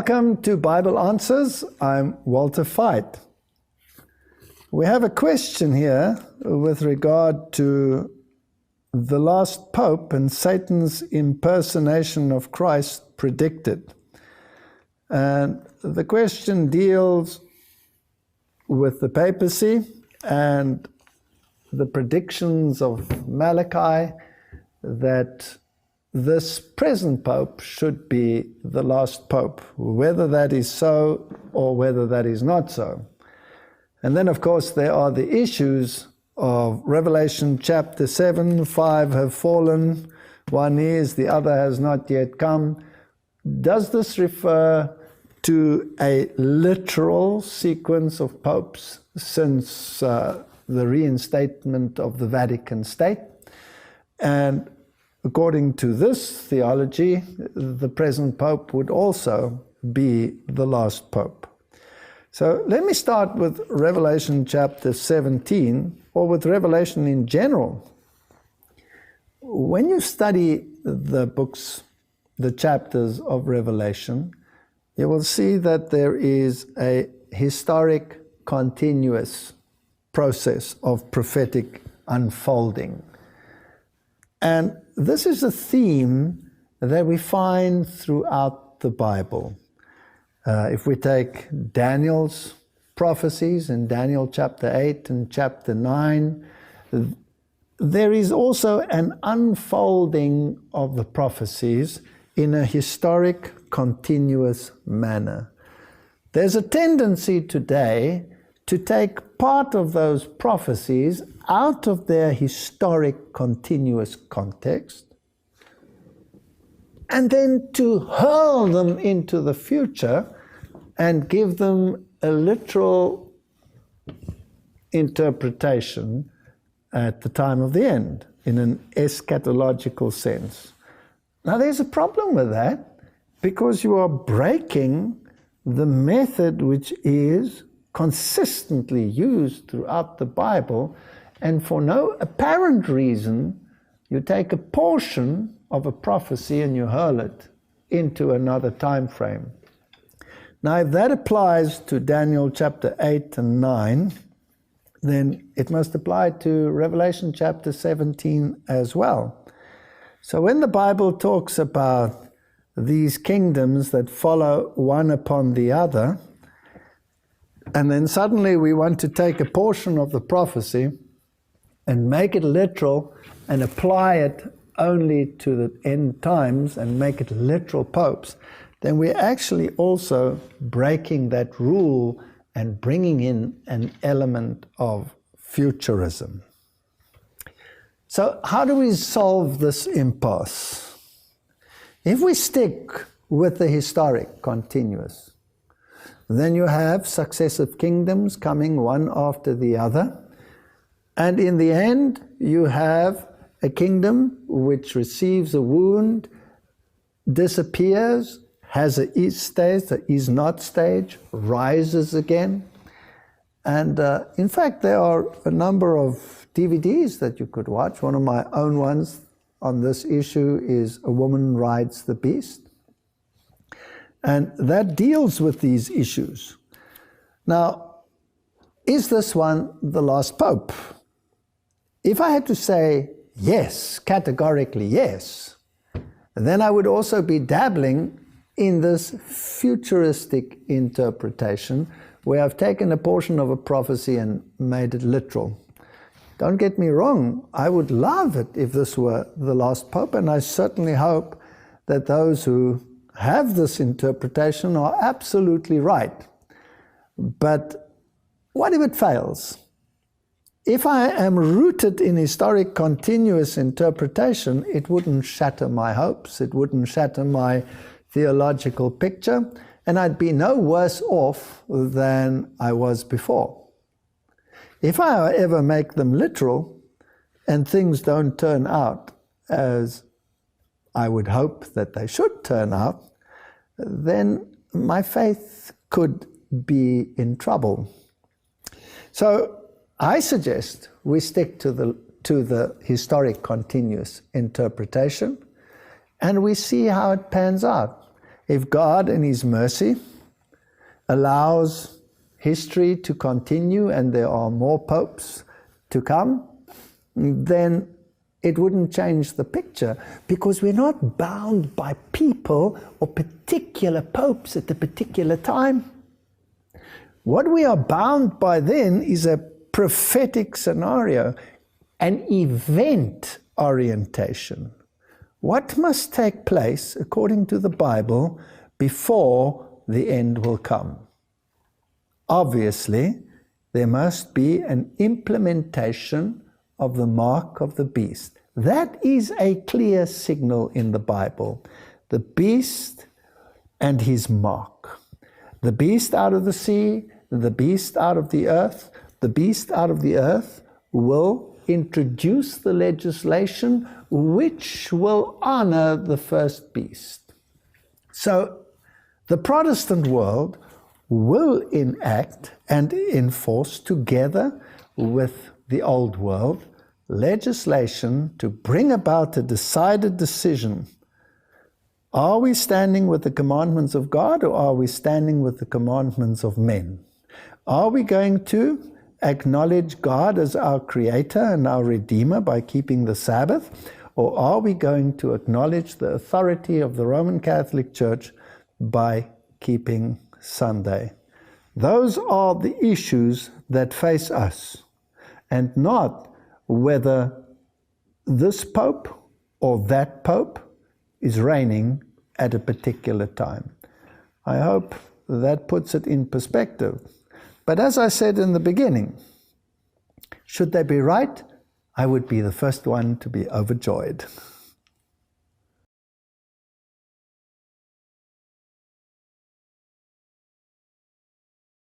Welcome to Bible Answers. I'm Walter Veith. We have a question here with regard to the last Pope and Satan's impersonation of Christ predicted. And the question deals with the papacy and the predictions of Malachi that this present Pope should be the last Pope, whether that is so or whether that is not so. And then, of course, there are the issues of Revelation chapter 7, 5 have fallen, one is, the other has not yet come. Does this refer to a literal sequence of popes since the reinstatement of the Vatican State? And according to this theology, the present Pope would also be the last Pope. So let me start with Revelation chapter 17, or with Revelation in general. When you study the books, the chapters of Revelation, you will see that there is a historic, continuous process of prophetic unfolding. And this is a theme that we find throughout the Bible. If we take Daniel's prophecies in Daniel chapter 8 and chapter 9, there is also an unfolding of the prophecies in a historic, continuous manner. There's a tendency today to take part of those prophecies out of their historic, continuous context, and then to hurl them into the future and give them a literal interpretation at the time of the end, in an eschatological sense. Now, there's a problem with that, because you are breaking the method which is consistently used throughout the Bible, and for no apparent reason, you take a portion of a prophecy and you hurl it into another time frame. Now, if that applies to Daniel chapter 8 and 9, then it must apply to Revelation chapter 17 as well. So when the Bible talks about these kingdoms that follow one upon the other, and then suddenly we want to take a portion of the prophecy and make it literal and apply it only to the end times and make it literal popes, then we're actually also breaking that rule and bringing in an element of futurism. So how do we solve this impasse? If we stick with the historic continuous, then you have successive kingdoms coming one after the other, and in the end you have a kingdom which receives a wound, disappears, has a is stage, a is not stage, rises again. And in fact, there are a number of DVDs that you could watch. One of my own ones on this issue is A Woman Rides the Beast. And that deals with these issues. Now, is this one the last Pope? If I had to say yes, categorically yes, then I would also be dabbling in this futuristic interpretation where I've taken a portion of a prophecy and made it literal. Don't get me wrong, I would love it if this were the last Pope, and I certainly hope that those who have this interpretation are absolutely right. But what if it fails? If I am rooted in historic continuous interpretation, it wouldn't shatter my hopes, it wouldn't shatter my theological picture, and I'd be no worse off than I was before. If I ever make them literal and things don't turn out as I would hope that they should turn out, then my faith could be in trouble. So I suggest we stick to the historic continuous interpretation, and we see how it pans out. If God in his mercy allows history to continue and there are more popes to come, then it wouldn't change the picture, because we're not bound by people or particular popes at a particular time. What we are bound by then is a prophetic scenario, an event orientation. What must take place according to the Bible before the end will come? Obviously, there must be an implementation of the mark of the beast. That is a clear signal in the Bible. The beast and his mark. The beast out of the sea, the beast out of the earth. The beast out of the earth will introduce the legislation which will honor the first beast. So the Protestant world will enact and enforce, together with the old world, legislation to bring about a decided decision. Are we standing with the commandments of God, or are we standing with the commandments of men? Are we going to acknowledge God as our Creator and our Redeemer by keeping the Sabbath, or are we going to acknowledge the authority of the Roman Catholic Church by keeping Sunday? Those are the issues that face us, and not whether this Pope or that Pope is reigning at a particular time. I hope that puts it in perspective. But as I said in the beginning, should they be right, I would be the first one to be overjoyed.